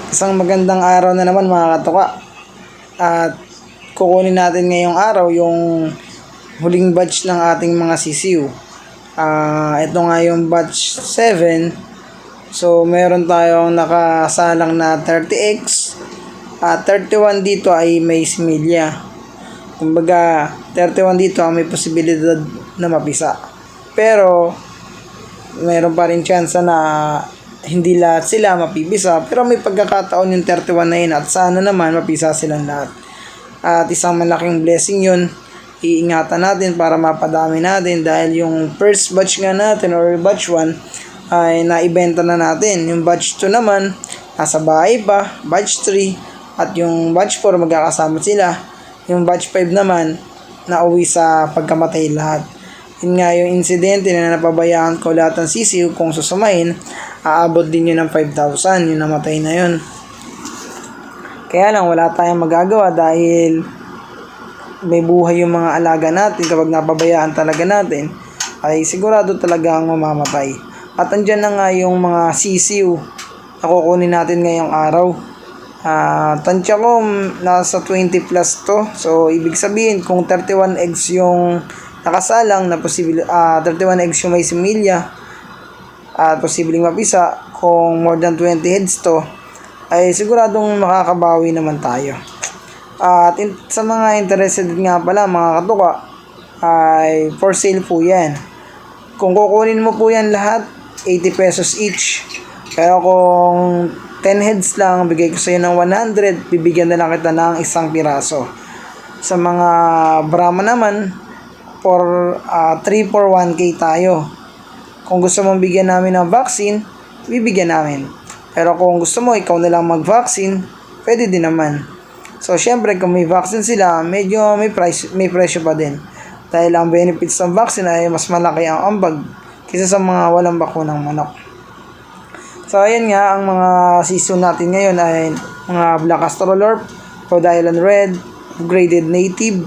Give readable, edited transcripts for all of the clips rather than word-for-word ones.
Isang magandang araw na naman mga katuka. At kukunin natin ngayong araw yung huling batch ng ating mga CCU. Ito nga yung batch 7. So meron tayong nakasalang na 30X. 31 dito ay may similya. Kumbaga 31 dito may posibilidad na mapisa. Pero meron pa rin chance na hindi lahat sila mapipisa, pero may pagkakataon yung 31 na yun at sana naman mapisa silang lahat. At isang malaking blessing yun, iingatan natin para mapadami natin dahil yung first batch nga natin or batch 1 ay naibenta na natin. Yung batch 2 naman nasa bahay pa, batch 3 at yung batch 4 magkakasama sila. Yung batch 5 naman nauwi sa pagkamatay lahat. Yun nga yung insidente na napabayaan ko lahat ng CCU, kung susumahin aabot din yun ng 5,000 yung namatay na yun. Kaya lang wala tayong magagawa dahil may buhay yung mga alaga natin. Kapag napabayaan talaga natin ay sigurado talagang mamamatay. At andyan na nga yung mga CCU na kukunin natin ngayong araw. Tansya ko nasa 20 plus to. So ibig sabihin kung 31 eggs yung nakasalang na posible, 31 eggs yung may similya at posibleng mapisa, kung more than 20 heads to ay siguradong makakabawi naman tayo. At sa mga interested nga pala mga katuka ay for sale po yan. Kung kukunin mo po yan lahat 80 pesos each, pero kung 10 heads lang bigay ko sa iyo ng 100, bibigyan na lang kita ng isang piraso. Sa mga Brahma naman for 3 for 1K tayo. Kung gusto mong bigyan namin ng vaccine, bibigyan namin. Pero kung gusto mo ikaw na lang mag-vaccine, pwede din naman. So syempre kung may vaccine sila, medyo may presyo pa din. Dahil ang benefits ng vaccine ay mas malaki ang ambag kaysa sa mga walang bakunang manok. So ayan nga, ang mga season natin ngayon ay mga Black Astrolorp, Rhode Island Red, Graded Native.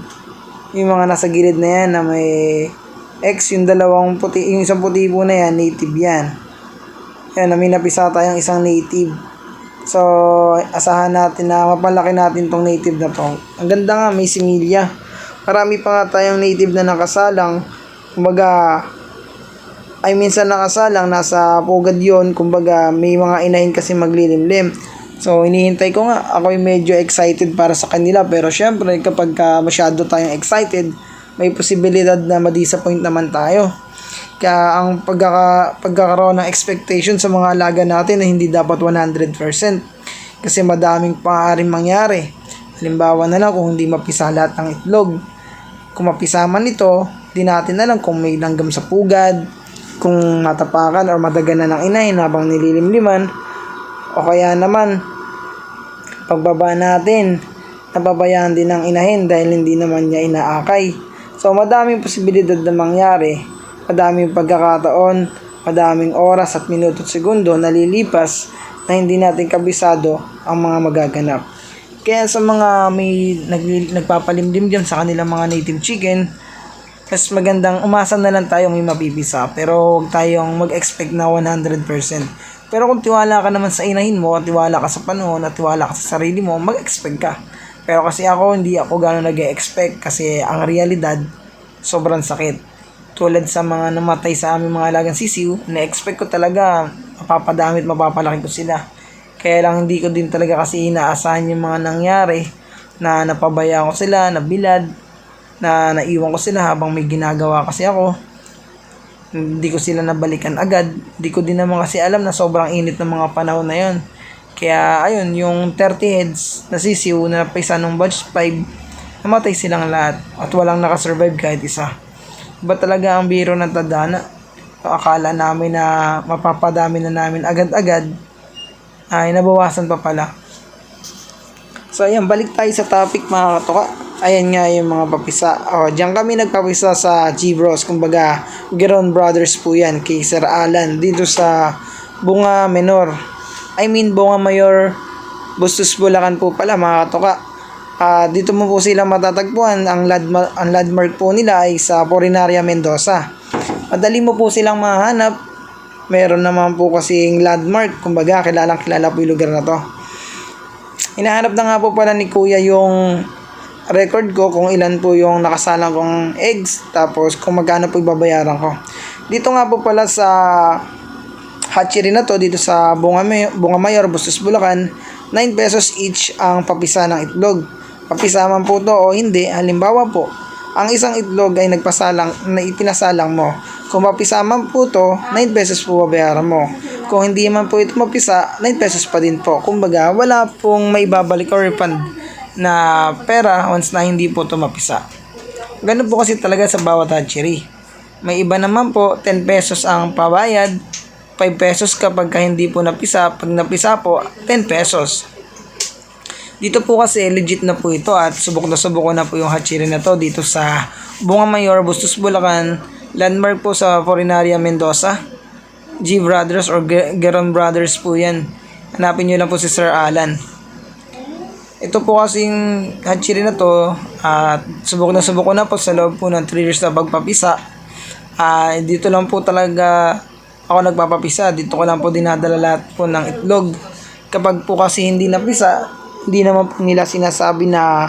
Yung mga nasa gilid na yan na may X, yung dalawang puti, yung isang puti po na yan, native yan. Yan, may napisa tayong isang native. So, asahan natin na mapalaki natin tong native na to. Ang ganda nga, may similya. Marami pa nga tayong native na nakasalang. Kumbaga, ay minsan nakasalang, nasa pugad yon. Kumbaga, may mga inahin kasi maglilimlim. So, hinihintay ko nga. Ako'y medyo excited para sa kanila. Pero syempre, kapag masyado tayong excited, may posibilidad na ma-disappoint naman tayo. Kaya ang pagkakaroon ng expectation sa mga alaga natin ay hindi dapat 100%. Kasi madaming paaaring mangyari. Halimbawa na lang kung hindi mapisa lahat ng itlog. Kung mapisa man ito, di natin alam kung may langgam sa pugad, kung natapakan or madaganan ng inahin habang nililimliman, o kaya naman pagbaba natin nababayaan din ng inahin dahil hindi naman niya inaakay. So madaming posibilidad na mangyari, madaming pagkakataon, madaming oras at minuto at segundo na lilipas na hindi natin kabisado ang mga magaganap. Kaya sa mga may nagpapalimlim dyan sa kanilang mga native chicken, mas magandang umasa na lang tayo may mapipisa, pero huwag tayong mag-expect na 100%. Pero kung tiwala ka naman sa inahin mo, tiwala ka sa panahon, at tiwala ka sa sarili mo, mag-expect ka. Pero kasi ako, hindi ako gano'n nag-expect kasi ang realidad, sobrang sakit. Tulad sa mga namatay sa aming mga alagang sisiw, na-expect ko talaga mapapadami at mapapalaki ko sila. Kaya lang hindi ko din talaga kasi inaasahan yung mga nangyari na napabayaan ko sila, nabilad, na naiwan ko sila habang may ginagawa kasi ako. Hindi ko sila nabalikan agad. Hindi ko din naman kasi alam na sobrang init ng mga panahon na yon. Kaya ayun, yung 30 heads na sisiw na napisa nung batch 5, namatay silang lahat at walang nakasurvive kahit isa. Iba talaga ang biro ng tadhana. Akala namin na mapapadami na namin agad-agad ay nabawasan pa pala. So ayan, balik tayo sa topic mga katoka. Ayan nga yung mga papisa. Diyan kami nagpapisa sa G-Bros. Kumbaga, Geron Brothers po yan kay Sir Alan. Dito sa Bunga Menor. Bunga Mayor, Bustos, Bulacan po pala mga katoka. Dito mo po sila matatagpuan. Ang landmark po nila ay sa Porinaria, Mendoza. Madali mo po silang mahanap. Meron naman po kasing landmark. Kumbaga, kilala po yung lugar na to. Hinahanap na nga po pala ni Kuya yung record ko kung ilan po yung nakasalang kong eggs, tapos kung magkano po ibabayaran ko. Dito nga po pala sa hatchery na to, dito sa Bunga Mayor, Bustos, Bulacan, 9 pesos each ang papisa ng itlog. Papisa man po to o hindi, halimbawa po, ang isang itlog ay na ipinasalang mo. Kung mapisa man po to, 9 pesos po babayaran mo. Kung hindi man po ito mapisa, 9 pesos pa din po. Kumbaga, wala pong may babalik or refund na pera once na hindi po ito mapisa. Ganun po kasi talaga sa bawat hatchery. May iba naman po, 10 pesos ang pabayad, 5 pesos kapag hindi po napisa. Pag napisa po, 10 pesos. Dito po kasi legit na po ito at subok ko na po yung hatchery na to dito sa Bunga Mayor, Bustos, Bulacan. Landmark po sa Forinaria, Mendoza. G Brothers or Geron Brothers po yan. Hanapin nyo lang po si Sir Alan. Ito po kasing hatchery na to at subok ko na po sa loob po ng 3 years na pagpapisa. Dito lang po talaga ako nagpapapisa. Dito ko lang po dinadala lahat po ng itlog. Kapag po kasi hindi napisa, hindi naman po nila sinasabi na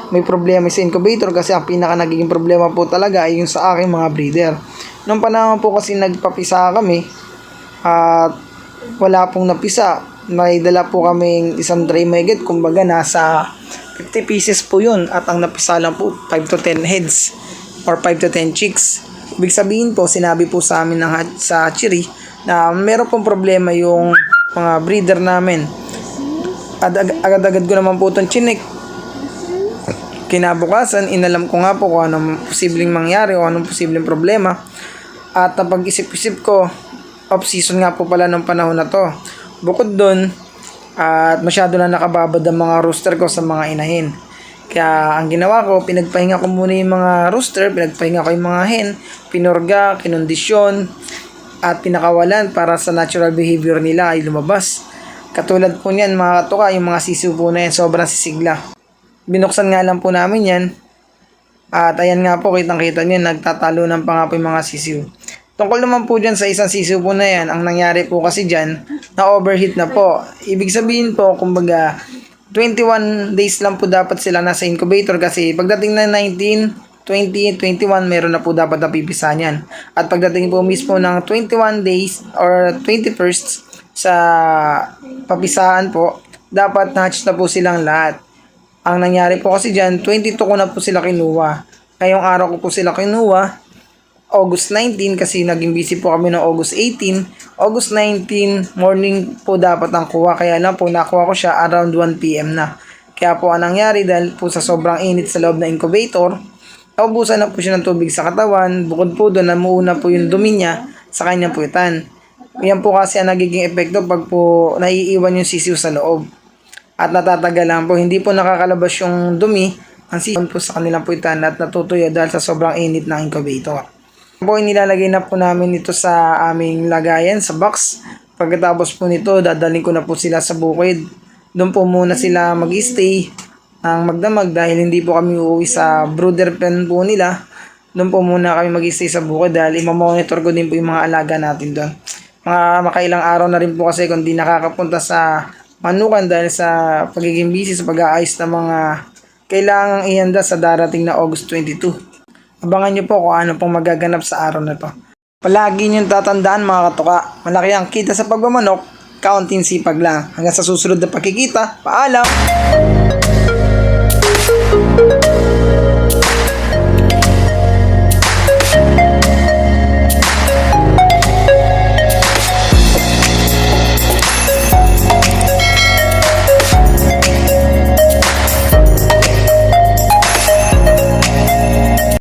may problema sa incubator, kasi ang pinaka nagiging problema po talaga ay yung sa aking mga breeder. Nung panahon po kasi nagpapisa kami at wala pong napisa, may dala po kaming isang tray mahigit, kumbaga nasa 50 pieces po yun, at ang napisa lang po 5 to 10 heads or 5 to 10 chicks. Ibig sabihin po, sinabi po sa amin sa hatchery na meron pong problema yung mga breeder namin. Agad-agad ko naman po itong chinik. Kinabukasan, inalam ko nga po kung anong posibleng mangyari o anong posibleng problema. At napag-isip-isip ko, off-season nga po pala ng panahon na to. Bukod dun, at masyado na nakababad ang mga rooster ko sa mga inahin. Kaya ang ginawa ko, pinagpahinga ko muna yung mga rooster, pinagpahinga ko yung mga hen, pinurga, kinondisyon, at pinakawalan para sa natural behavior nila ay lumabas. Katulad po niyan mga katuka, yung mga sisiw po na yan, sobrang sisigla. Binuksan nga lang po namin yan. At ayan nga po, kitang-kita nyo, nagtatalunan pa nga po yung mga sisiw. Tungkol naman po dyan sa isang sisiw po na yan, ang nangyari po kasi dyan, na-overheat na po. Ibig sabihin po, kumbaga, 21 days lang po dapat sila nasa incubator, kasi pagdating na 19, 20, 21, meron na po dapat napipisa niyan. At pagdating po mismo ng 21 days or 21st, sa papisaan po, dapat na-hatch na po silang lahat. Ang nangyari po kasi dyan, 22 ko na po sila kinuha. Ngayong araw ko po sila kinuha, August 19, kasi naging busy po kami ng August 18. August 19, morning po dapat ang kuha. Kaya lang po, nakuha ko siya around 1 PM na. Kaya po ang nangyari, dahil po sa sobrang init sa loob ng incubator, naubusan na po siya ng tubig sa katawan. Bukod po doon, namuuna po yung dumi niya sa kanyang puwitan. Yan po kasi ang nagiging epekto pag po naiiwan yung sisiw sa loob. At natatagalan po, hindi po nakakalabas yung dumi, ang sisiw po sa kanilang puwitan at natutuyo dahil sa sobrang init ng incubator. Po, inilalagay na po namin ito sa aming lagayan, sa box. Pagkatapos po nito, dadaling ko na po sila sa bukid. Doon po muna sila mag-stay ng magdamag dahil hindi po kami uuwi sa brooder pen po nila. Doon po muna kami mag-stay sa bukid dahil imamonitor ko din po yung mga alaga natin doon. Mga makailang araw na rin po kasi kung di nakakapunta sa manukan dahil sa pagiging busy sa pag-aayos ng mga kailangang ihanda sa darating na August 22. Abangan nyo po kung ano pong magaganap sa araw na to. Palagi nyo tatandaan mga katuka, malaki ang kita sa pagmamanok, kaunting sipag lang. Hanggang sa susunod na pagkikita, paalam!